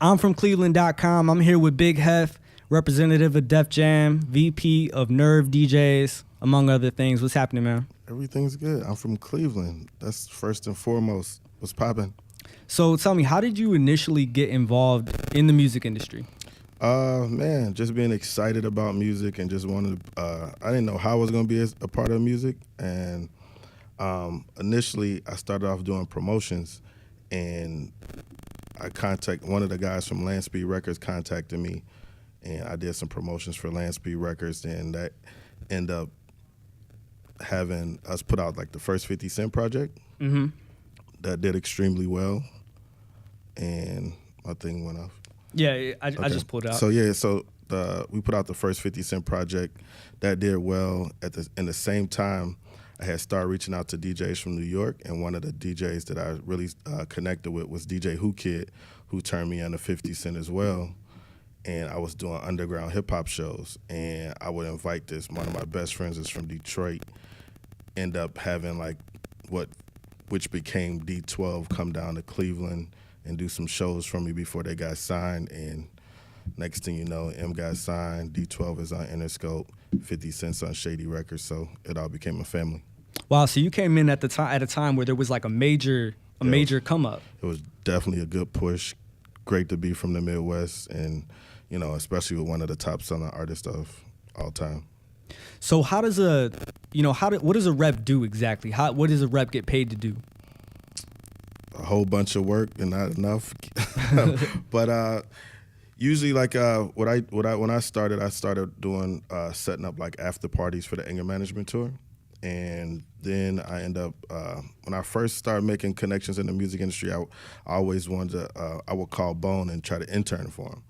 I'm from Cleveland.com. I'm here with Big Heff, representative of Def Jam, VP of Nerve DJs, among other things. What's happening, man? Everything's good. I'm from Cleveland. That's first and foremost. What's popping? So tell me, how did you initially get involved in the music industry? Man, just being excited about music and just wanted to, I didn't know how I was going to be a part of music. And initially, I started off doing promotions, and one of the guys from Land Speed Records contacted me, and I did some promotions for Land Speed Records, and that ended up having us put out like the first 50 Cent project. Mm-hmm. That did extremely well, and my thing went off. Yeah, I just pulled out. So we put out the first 50 Cent project. That did well. In the same time, I had started reaching out to DJs from New York, and one of the DJs that I really connected with was DJ Who Kid, who turned me on to 50 Cent as well. And I was doing underground hip-hop shows, and I would invite one of my best friends is from Detroit, end up having which became D12, come down to Cleveland and do some shows for me before they got signed. And next thing you know, M got signed, D12 is on Interscope, 50 Cent's on Shady Records, so it all became a family. Wow, so you came in at a time where there was like a major come up. It was definitely a good push. Great to be from the Midwest, and especially with one of the top selling artists of all time. So how does what does a rep do exactly? What does a rep get paid to do? A whole bunch of work and not enough. But usually, when I started doing setting up like after parties for the anger management tour, and then I end up when I first started making connections in the music industry, I always wanted to. I would call Bone and try to intern for him,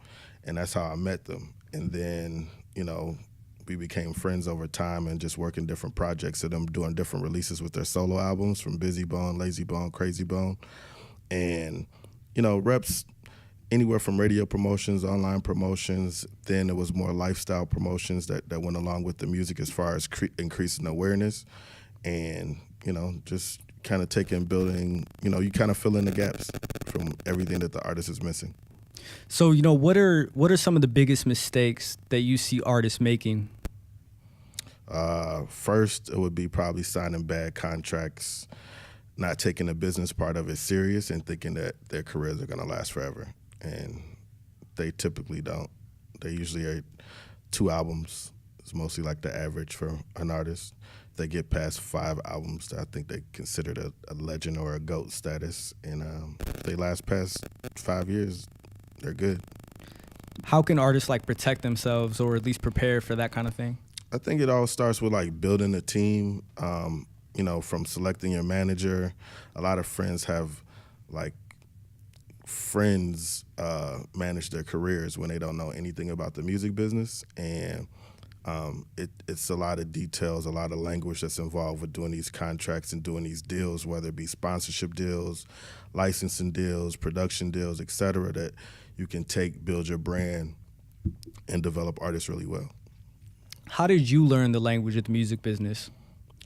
and that's how I met them. And then we became friends over time and just working different projects of them doing different releases with their solo albums, from Busy Bone, Lazy Bone, Crazy Bone. And, reps anywhere from radio promotions, online promotions. Then it was more lifestyle promotions that went along with the music as far as increasing awareness. And, just kind of building, you kind of fill in the gaps from everything that the artist is missing. So, what are some of the biggest mistakes that you see artists making? First, it would be probably signing bad contracts, not taking the business part of it serious, and thinking that their careers are going to last forever. And they typically don't. They usually are 2 albums. It's mostly like the average for an artist. If they get past 5 albums, I think they considered a legend or a GOAT status. And if they last past 5 years, they're good. How can artists protect themselves or at least prepare for that kind of thing? I think it all starts with building a team, from selecting your manager. A lot of friends have friends manage their careers when they don't know anything about the music business. And it's a lot of details, a lot of language that's involved with doing these contracts and doing these deals, whether it be sponsorship deals, licensing deals, production deals, et cetera, that you can build your brand, and develop artists really well. How did you learn the language of the music business?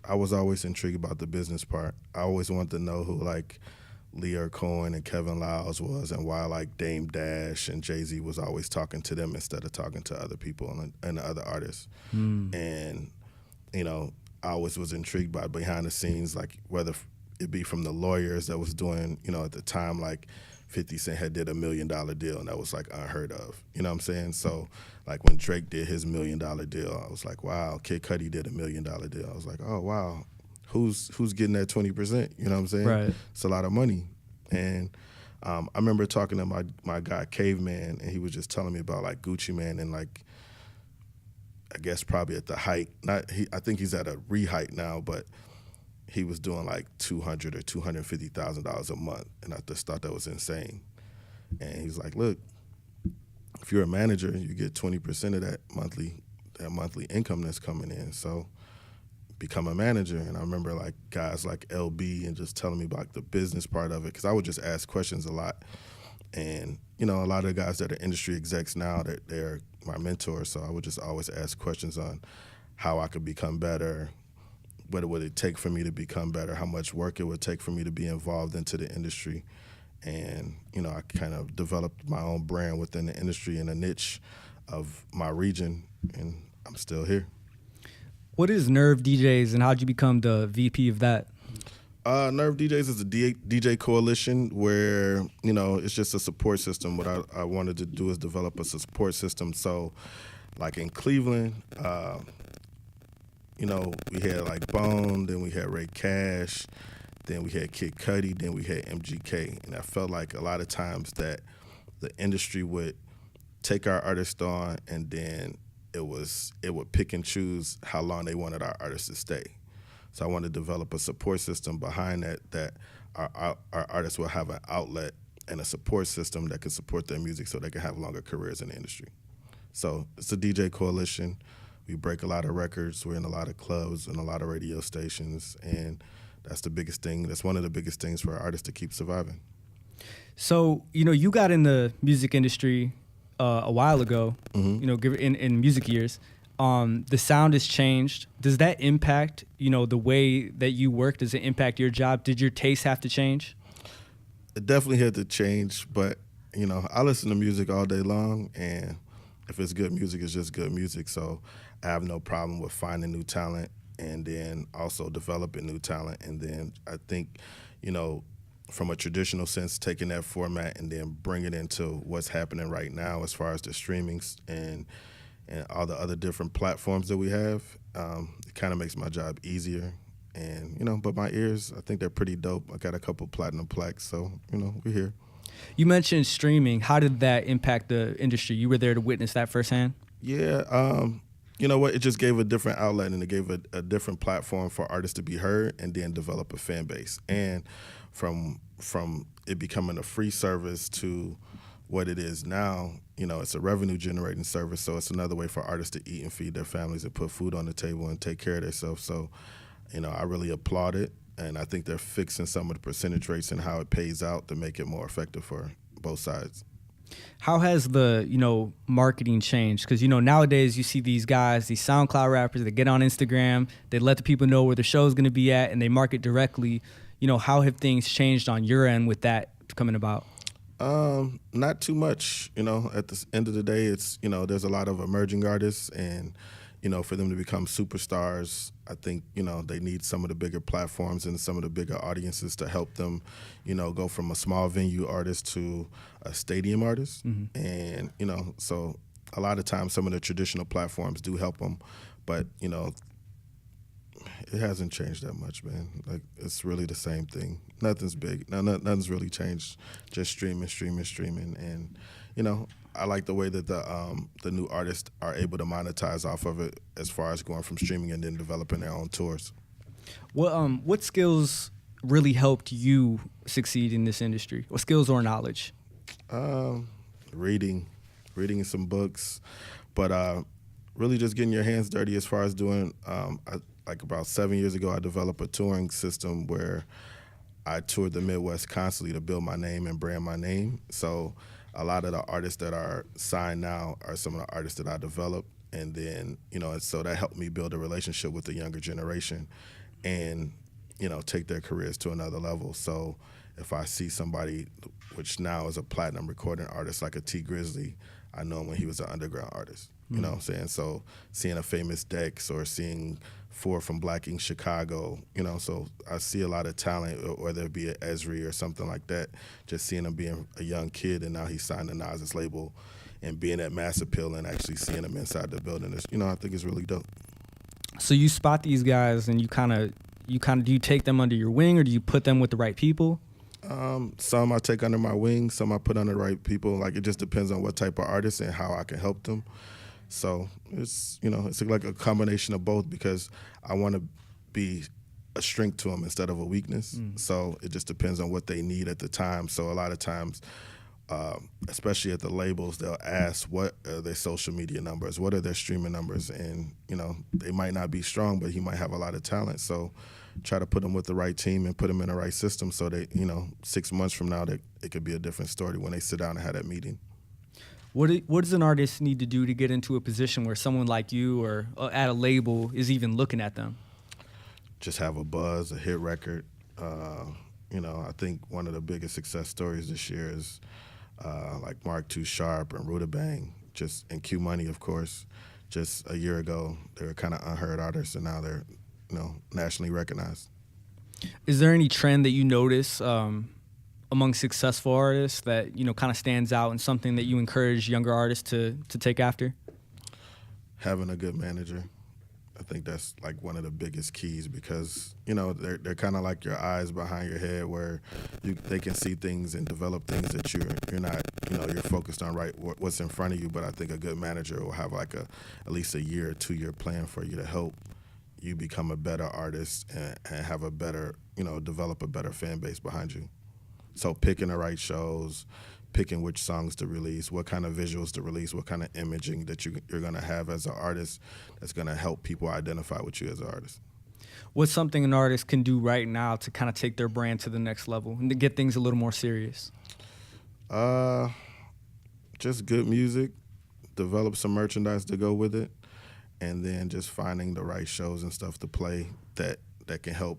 I was always intrigued about the business part. I always wanted to know who Lear Cohen and Kevin Liles was, and why Dame Dash and Jay-Z was always talking to them instead of talking to other people and the other artists. And, I always was intrigued by behind the scenes, whether it be from the lawyers that was doing, at the time, 50 Cent had did $1 million deal, and that was unheard of. You know what I'm saying? So when Drake did his $1 million deal, I was like, wow. Kid Cudi did $1 million deal. I was like, oh wow, who's getting that 20%? You know what I'm saying? Right. It's a lot of money. And I remember talking to my guy Caveman, and he was just telling me about Gucci Mane, and I guess probably at the height. I think he's at a re-height now, but he was doing $200,000 or $250,000 a month, and I just thought that was insane. And he's like, "Look, if you're a manager, you get 20% of that monthly income that's coming in. So become a manager." And I remember guys like LB and just telling me about the business part of it, because I would just ask questions a lot. And a lot of the guys that are industry execs now, they're my mentors, so I would just always ask questions on how I could become better. What would it take for me to become better? How much work it would take for me to be involved into the industry? And, I kind of developed my own brand within the industry in a niche of my region, and I'm still here. What is Nerve DJs, and how'd you become the VP of that? Nerve DJs is a DJ coalition where, it's just a support system. What I wanted to do is develop a support system. So, like in Cleveland, we had like Bone, then we had Ray Cash, then we had Kid Cudi, then we had MGK. And I felt like a lot of times that the industry would take our artist on, and then it would pick and choose how long they wanted our artists to stay. So I wanted to develop a support system behind that our artists will have an outlet and a support system that can support their music so they can have longer careers in the industry. So it's a DJ coalition. We break a lot of records. We're in a lot of clubs and a lot of radio stations, and that's the biggest thing. That's one of the biggest things for our artists to keep surviving. So, you got in the music industry a while ago, in music years. The sound has changed. Does that impact, the way that you work? Does it impact your job? Did your taste have to change? It definitely had to change, but, I listen to music all day long, and if it's good music, it's just good music. So I have no problem with finding new talent and then also developing new talent. And then I think, from a traditional sense, taking that format and then bringing it into what's happening right now as far as the streamings and all the other different platforms that we have, it kind of makes my job easier. And, but my ears, I think they're pretty dope. I got a couple platinum plaques, so, we're here. You mentioned streaming. How did that impact the industry? You were there to witness that firsthand? Yeah, you know what? It just gave a different outlet, and it gave a different platform for artists to be heard and then develop a fan base. And from it becoming a free service to what it is now, it's a revenue-generating service, so it's another way for artists to eat and feed their families and put food on the table and take care of themselves. So, I really applaud it, and I think they're fixing some of the percentage rates and how it pays out to make it more effective for both sides. How has the, marketing changed? Because, nowadays you see these guys, these SoundCloud rappers that get on Instagram, they let the people know where the show's going to be at, and they market directly. How have things changed on your end with that coming about? Not too much. At the end of the day, it's, there's a lot of emerging artists, and, for them to become superstars, I think, they need some of the bigger platforms and some of the bigger audiences to help them, go from a small venue artist to a stadium artist. Mm-hmm. And, so a lot of times some of the traditional platforms do help them, but, it hasn't changed that much, man. Like, it's really the same thing. Nothing's big. Nothing's really changed. Just streaming. And, I like the way that the new artists are able to monetize off of it as far as going from streaming and then developing their own tours. What skills really helped you succeed in this industry? What skills or knowledge? Reading some books, but really just getting your hands dirty as far as doing, like about 7 years ago, I developed a touring system where I toured the Midwest constantly to build my name and brand my name. So a lot of the artists that are signed now are some of the artists that I developed. And then, and so that helped me build a relationship with the younger generation and, take their careers to another level. So if I see somebody, which now is a platinum recording artist like a T Grizzly, I know him when he was an underground artist. You know what I'm saying? So seeing a famous Dex or seeing Ford from Black Ink Chicago, so I see a lot of talent, whether it be an Esri or something like that, just seeing him being a young kid and now he's signed to Nas's label and being at Mass Appeal and actually seeing him inside the building is, I think it's really dope. So you spot these guys and you kind of do you take them under your wing or do you put them with the right people? Some I take under my wing, some I put under the right people. Like, it just depends on what type of artist and how I can help them. So it's, it's like a combination of both because I want to be a strength to them instead of a weakness. So it just depends on what they need at the time. So a lot of times, especially at the labels, they'll ask what are their social media numbers, what are their streaming numbers, and they might not be strong, but he might have a lot of talent. So try to put him with the right team and put him in the right system so that 6 months from now that it could be a different story when they sit down and have that meeting. What does an artist need to do to get into a position where someone like you or at a label is even looking at them? Just have a buzz, a hit record, I think one of the biggest success stories this year is like Mark Too Sharp and Rudabang, and Q Money, of course. Just a year ago, they were kind of unheard artists, and now they're, nationally recognized. Is there any trend that you notice among successful artists that kind of stands out and something that you encourage younger artists to take after? Having a good manager. I think that's like one of the biggest keys because they're kind of like your eyes behind your head, where they can see things and develop things that you're not you're focused on what's in front of you. But I think a good manager will have like at least a year or 2 year plan for you to help you become a better artist and have a better develop a better fan base behind you. So picking the right shows, picking which songs to release, what kind of visuals to release, what kind of imaging that you're going to have as an artist that's going to help people identify with you as an artist. What's something an artist can do right now to kind of take their brand to the next level and to get things a little more serious? Just good music, develop some merchandise to go with it, and then just finding the right shows and stuff to play that can help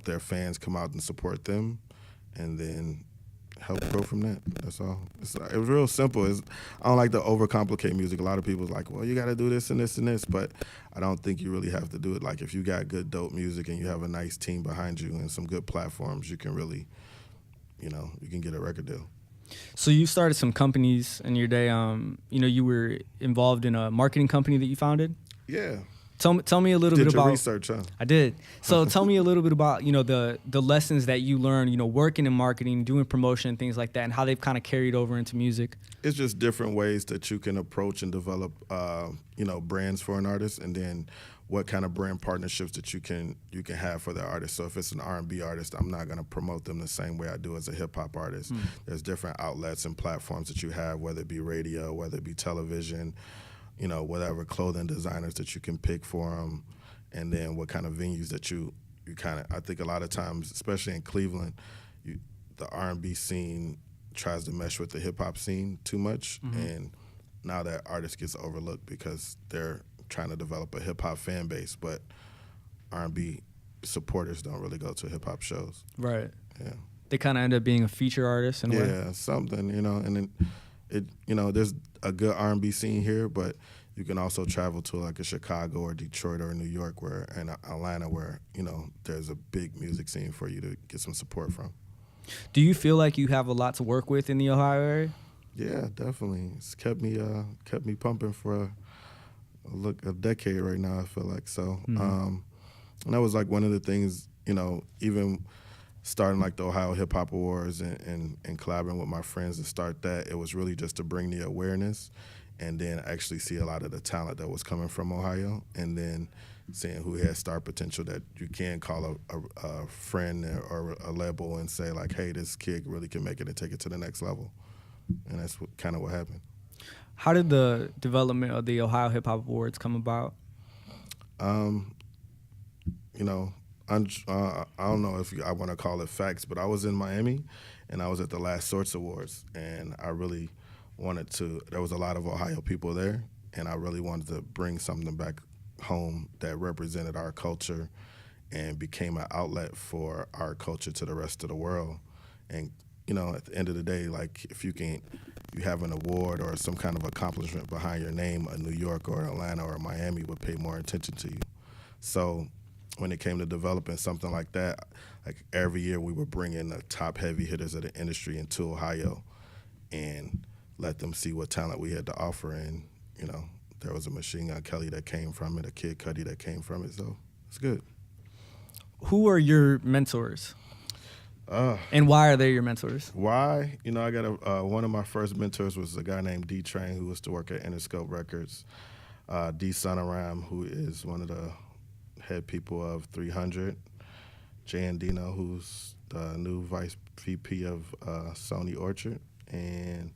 their fans come out and support them, and then help grow from that. That's all. It's real simple. I don't like to overcomplicate music. A lot of people's like, well, you got to do this and this and this, but I don't think you really have to do it. Like if you got good, dope music and you have a nice team behind you and some good platforms, you can really, you can get a record deal. So you started some companies in your day. You were involved in a marketing company that you founded? Yeah. Tell me a little bit about research, huh? I did. So tell me a little bit about the lessons that you learned working in marketing, doing promotion, and things like that, and how they've kind of carried over into music. It's just different ways that you can approach and develop brands for an artist, and then what kind of brand partnerships that you can have for the artist. So if it's an R&B artist, I'm not going to promote them the same way I do as a hip hop artist. There's different outlets and platforms that you have, whether it be radio, whether it be television, whatever clothing designers that you can pick for them, and then what kind of venues that you kind of, I think a lot of times, especially in Cleveland, the R&B scene tries to mesh with the hip-hop scene too much, and now that artist gets overlooked because they're trying to develop a hip-hop fan base, but R&B supporters don't really go to hip-hop shows. Right. Yeah. They kind of end up being a feature artist in a way. Yeah, something, and then there's a good R&B scene here, but you can also travel to like a Chicago or Detroit or New York and Atlanta where, there's a big music scene for you to get some support from. Do you feel like you have a lot to work with in the Ohio area? Yeah, definitely. It's kept me pumping for a decade right now, I feel like. So, and that was like one of the things, even starting like the Ohio Hip Hop Awards and collaborating with my friends to start that, it was really just to bring the awareness and then actually see a lot of the talent that was coming from Ohio, and then seeing who had star potential that you can call a friend or a label and say like, hey, this kid really can make it and take it to the next level. And that's kind of what happened. How did the development of the Ohio Hip Hop Awards come about? I don't know if I want to call it facts, but I was in Miami, and I was at the Last Sorts Awards, and I really there was a lot of Ohio people there, and I really wanted to bring something back home that represented our culture and became an outlet for our culture to the rest of the world. And, at the end of the day, like if you have an award or some kind of accomplishment behind your name, a New York or Atlanta or Miami would pay more attention to you. So when it came to developing something like that, like every year we would bring in the top heavy hitters of the industry into Ohio and let them see what talent we had to offer. And, there was a Machine Gun Kelly that came from it, a Kid Cudi that came from it. So it's good. Who are your mentors? And why are they your mentors? Why? I got one of my first mentors was a guy named D Train, who used to work at Interscope Records. D Sonoram, who is one of the head people of 300. Jay Andino, who's the new vice VP of Sony Orchard. And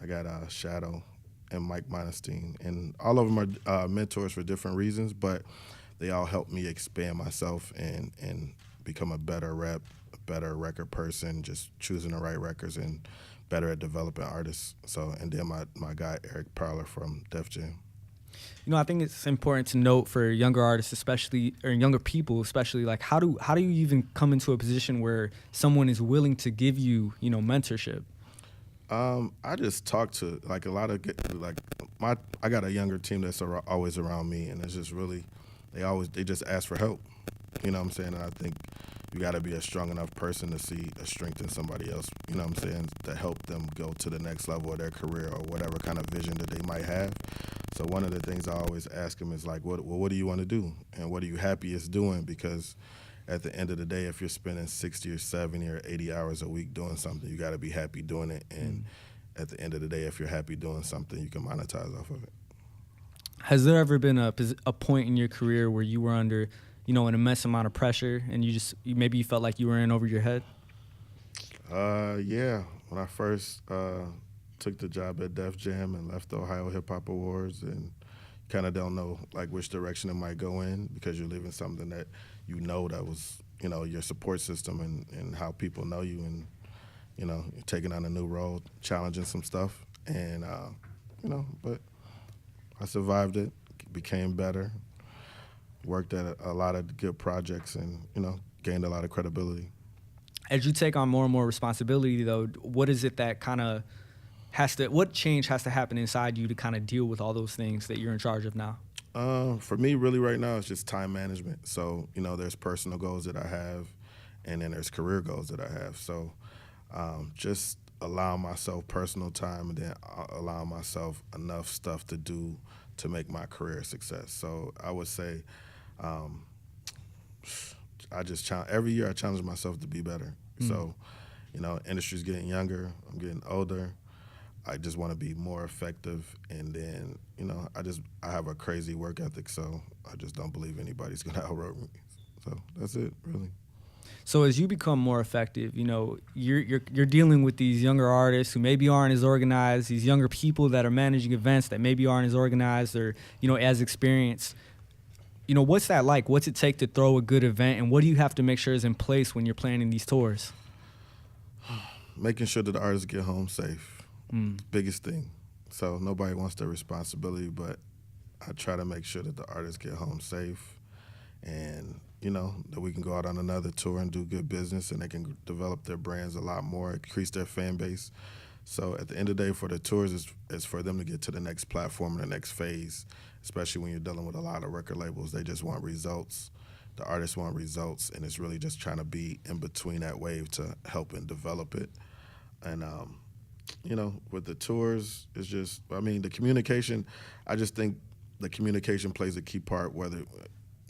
I got Shadow and Mike Monestein. And all of them are mentors for different reasons, but they all helped me expand myself and become a better rep, a better record person, just choosing the right records and better at developing artists. So, and then my guy, Eric Parler from Def Jam. I think it's important to note for younger artists, especially, or younger people, especially, like how do you even come into a position where someone is willing to give you, mentorship? I just talk to like a lot of I got a younger team that's always around me, and it's just really they just ask for help. You know what I'm saying? And I think you got to be a strong enough person to see a strength in somebody else. You know what I'm saying? To help them go to the next level of their career or whatever kind of vision that they might have. So one of the things I always ask them is like, what do you want to do, and what are you happiest doing? Because at the end of the day, if you're spending 60 or 70 or 80 hours a week doing something, you got to be happy doing it. And at the end of the day, if you're happy doing something, you can monetize off of it. Has there ever been a point in your career where you were under, an immense amount of pressure, and maybe you felt like you were in over your head? Yeah. When I first took the job at Def Jam and left the Ohio Hip Hop Awards, and kind of don't know like which direction it might go in, because you're leaving something that that was your support system and how people know you, and you're taking on a new role, challenging some stuff, and but I survived it, became better, worked at a lot of good projects, and gained a lot of credibility. As you take on more and more responsibility, though, what is it that kind of what change has to happen inside you to kind of deal with all those things that you're in charge of now? For me, really right now, it's just time management. So, there's personal goals that I have, and then there's career goals that I have. So just allow myself personal time, and then allow myself enough stuff to do to make my career a success. So I would say every year I challenge myself to be better. So, industry's getting younger, I'm getting older. I just want to be more effective, and then I have a crazy work ethic, so I just don't believe anybody's gonna outrun me. So that's it, really. So as you become more effective, you're dealing with these younger artists who maybe aren't as organized, these younger people that are managing events that maybe aren't as organized or as experienced. What's that like? What's it take to throw a good event, and what do you have to make sure is in place when you're planning these tours? Making sure that the artists get home safe. Biggest thing. So nobody wants their responsibility, but I try to make sure that the artists get home safe, and that we can go out on another tour and do good business, and they can develop their brands a lot more, increase their fan base. So at the end of the day, for the tours, it's for them to get to the next platform and the next phase, especially when you're dealing with a lot of record labels. They just want results. The artists want results, and it's really just trying to be in between that wave to help and develop it. And with the tours, it's just, the communication, I just think the communication plays a key part, when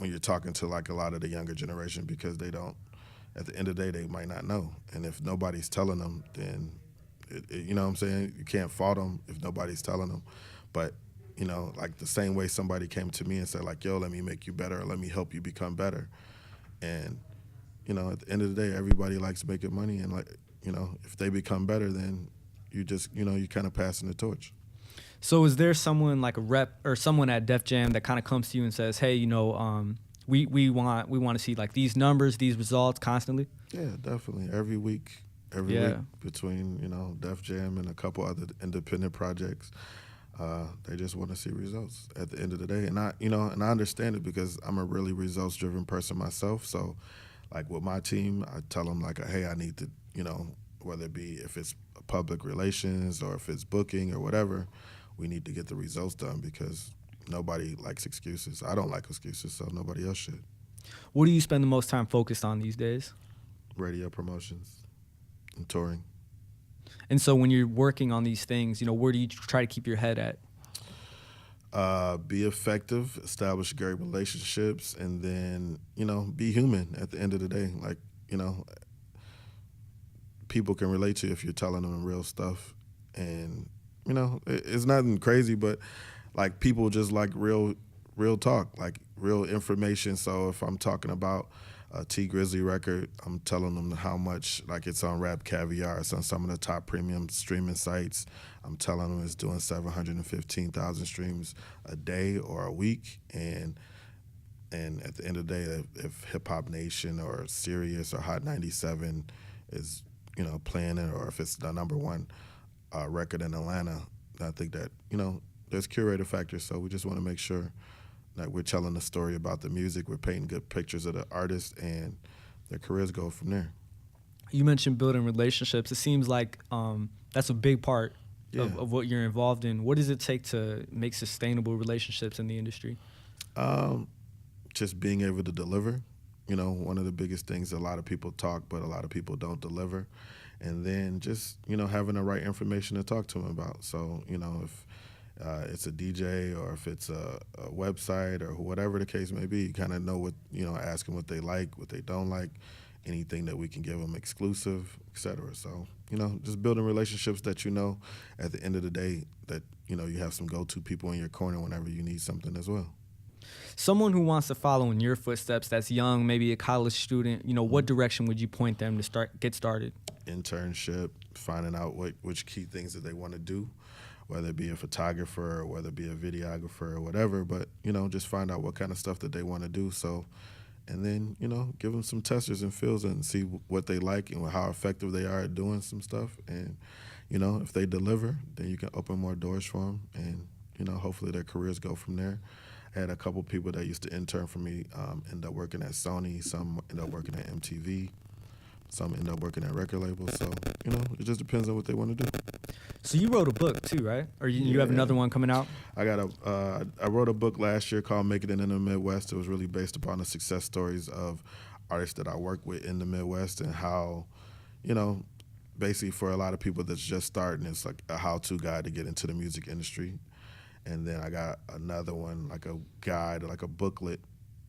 you're talking to like a lot of the younger generation, because they don't, at the end of the day, they might not know. And if nobody's telling them, then, you know what I'm saying? You can't fault them if nobody's telling them. But, like the same way somebody came to me and said like, yo, let me make you better, or let me help you become better. And, at the end of the day, everybody likes making money, and like, if they become better, then you just, you kind of passing the torch. So is there someone like a rep or someone at Def Jam that kind of comes to you and says, hey, we want to see like these numbers, these results constantly? Yeah, definitely. Every week between, Def Jam and a couple other independent projects, they just want to see results at the end of the day. And I understand it, because I'm a really results driven person myself. So like with my team, I tell them like, hey, I need to, whether it be if it's public relations or if it's booking or whatever, we need to get the results done, because nobody likes excuses. I don't like excuses, so nobody else should. What do you spend the most time focused on these days? Radio promotions and touring. And so when you're working on these things, where do you try to keep your head at? Be effective, establish great relationships, and then, be human at the end of the day. Like, people can relate to you if you're telling them real stuff. And, it's nothing crazy, but like people just like real talk, like real information. So if I'm talking about a T Grizzly record, I'm telling them how much, like it's on Rap Caviar, it's on some of the top premium streaming sites. I'm telling them it's doing 715,000 streams a day or a week. And at the end of the day, if Hip Hop Nation or Sirius or Hot 97 is, playing it, or if it's the number one record in Atlanta, I think that, there's curator factors, so we just want to make sure that we're telling the story about the music, we're painting good pictures of the artists, and their careers go from there. You mentioned building relationships. It seems like that's a big part of what you're involved in. What does it take to make sustainable relationships in the industry? Just being able to deliver. You know, one of the biggest things, a lot of people talk, but a lot of people don't deliver. And then just, you know, having the right information to talk to them about. So, you know, if it's a DJ or if it's a website or whatever the case may be, you kind of know what, you know, ask them what they like, what they don't like, anything that we can give them exclusive, et cetera. So, you know, just building relationships that, you know, at the end of the day that, you know, you have some go-to people in your corner whenever you need something as well. Someone who wants to follow in your footsteps, that's young, maybe a college student, you know, what direction would you point them to get started? Internship, finding out which key things that they want to do, whether it be a photographer or whether it be a videographer or whatever, but, you know, just find out what kind of stuff that they want to do. So, and then, you know, give them some testers and feels and see what they like and how effective they are at doing some stuff. And, you know, if they deliver, then you can open more doors for them and, you know, hopefully their careers go from there. I had a couple people that used to intern for me end up working at Sony, some end up working at MTV, some end up working at record labels. So, you know, it just depends on what they want to do. So you wrote a book too, right? Or you have another one coming out? I wrote a book last year called Making It in the Midwest. It was really based upon the success stories of artists that I work with in the Midwest and how, you know, basically for a lot of people that's just starting, it's like a how-to guide to get into the music industry. And then I got another one, like a guide, like a booklet,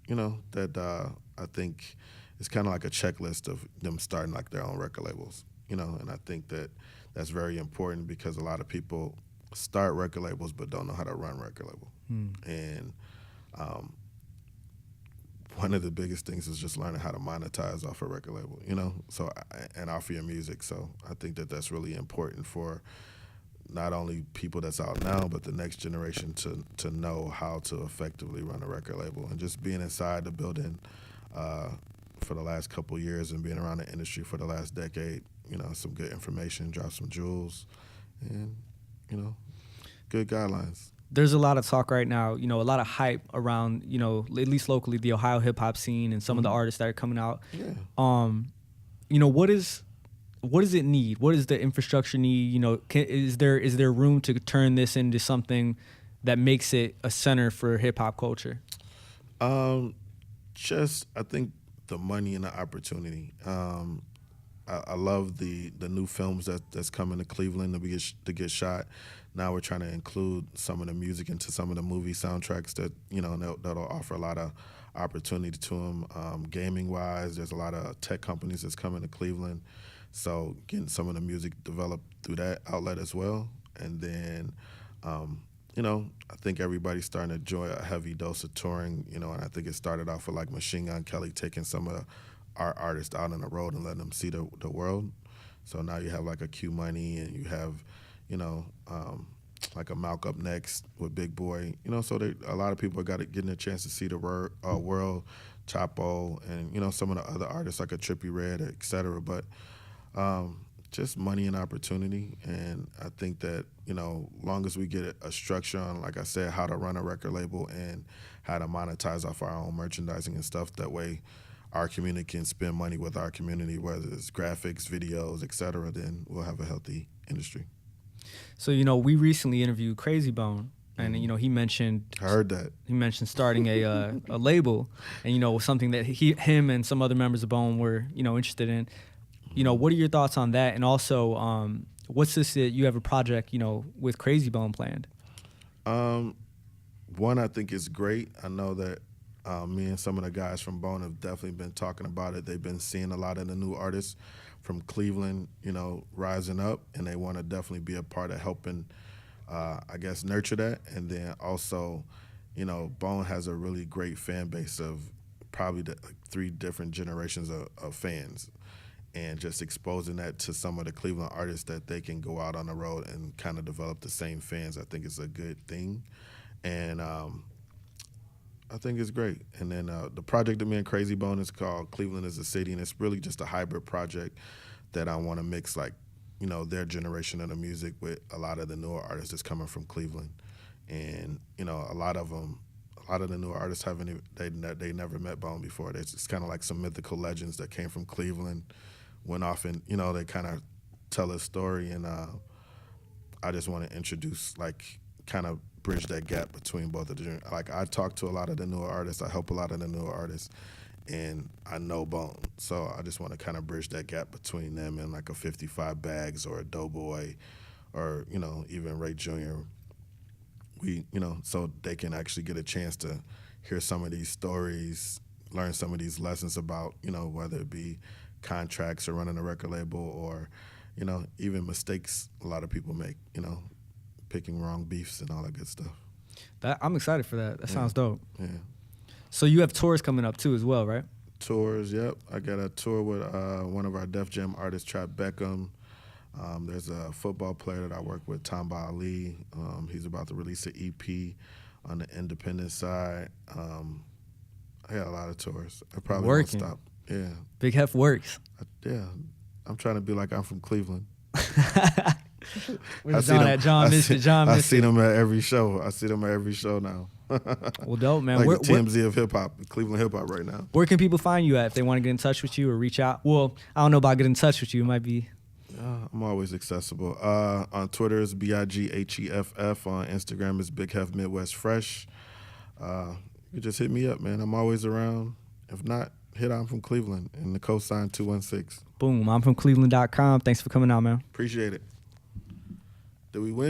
you know, that I think is kind of like a checklist of them starting like their own record labels, you know, and I think that that's very important because a lot of people start record labels but don't know how to run record label. And one of the biggest things is just learning how to monetize off a record label, you know, so and offer your music. So I think that that's really important for not only people that's out now, but the next generation to know how to effectively run a record label. And just being inside the building for the last couple of years and being around the industry for the last decade, you know, some good information, drop some jewels, and, you know, good guidelines. There's a lot of talk right now, you know, a lot of hype around, you know, at least locally, the Ohio hip-hop scene and some of the artists that are coming out. Yeah. You know, what does it need? What does the infrastructure need? You know, is there room to turn this into something that makes it a center for hip hop culture? Just I think the money and the opportunity. I love the new films that's coming to Cleveland to get shot. Now we're trying to include some of the music into some of the movie soundtracks that, you know, that'll offer a lot of opportunity to them. Gaming wise, there's a lot of tech companies that's coming to Cleveland. So getting some of the music developed through that outlet as well. And then, you know, I think everybody's starting to enjoy a heavy dose of touring, you know, and I think it started off with like Machine Gun Kelly taking some of our artists out on the road and letting them see the world. So now you have like a Q Money and you have, you know, like a Malk Up Next with Big Boy, you know, so a lot of people are getting a chance to see the world, Chapo, and, you know, some of the other artists like a Trippie Redd, et cetera. But just money and opportunity, and I think that, you know, long as we get a structure on, like I said, how to run a record label and how to monetize off our own merchandising and stuff, that way our community can spend money with our community, whether it's graphics, videos, et cetera, then we'll have a healthy industry. So, you know, we recently interviewed Crazy Bone, and, you know, he mentioned... I heard that. He mentioned starting a label, and, you know, something that him and some other members of Bone were, you know, interested in. You know, what are your thoughts on that? And also, what's this that you have a project, you know, with Crazy Bone planned? One, I think is great. I know that me and some of the guys from Bone have definitely been talking about it. They've been seeing a lot of the new artists from Cleveland, you know, rising up, and they want to definitely be a part of helping, I guess, nurture that. And then also, you know, Bone has a really great fan base of probably like 3 different generations of fans. And just exposing that to some of the Cleveland artists that they can go out on the road and kind of develop the same fans, I think is a good thing. And I think it's great. And then the project that me and Crazy Bone is called Cleveland is a City, and it's really just a hybrid project that I want to mix, like, you know, their generation of the music with a lot of the newer artists that's coming from Cleveland. and you know, a lot of the newer artists they never met Bone before. It's kind of like some mythical legends that came from Cleveland, went off, and you know, they kind of tell a story, and I just want to introduce, like, kind of bridge that gap between both of the. Like, I talk to a lot of the newer artists, I help a lot of the newer artists, and I know Bone, so I just want to kind of bridge that gap between them and like a 55 Bags or a Doughboy, or you know, even Ray Jr. You know, so they can actually get a chance to hear some of these stories, learn some of these lessons about, you know, whether it be contracts or running a record label, or you know, even mistakes a lot of people make, you know, picking wrong beefs and all that good stuff. I'm excited for that. That sounds dope. Yeah. So you have tours coming up too as well, right? Tours, yep. I got a tour with one of our Def Jam artists, Trap Beckham. There's a football player that I work with, Tamba Ali. He's about to release an EP on the independent side. I got a lot of tours. I probably won't stop. Yeah. Big Heff works. Yeah. I'm trying to be like I'm from Cleveland. Where's John at? John missed it. I see them at every show. I see them at every show now. Well, dope, man. Like the TMZ of hip hop, Cleveland hip hop right now. Where can people find you at if they want to get in touch with you or reach out? Well, I don't know about getting in touch with you. It might be. I'm always accessible. On Twitter is BIGHEFF. On Instagram is Big Heff Midwest Fresh. You just hit me up, man. I'm always around. If not, hit I'm from Cleveland and the cosign 216. Boom. I'm from Cleveland.com. Thanks for coming out, man. Appreciate it. Did we win?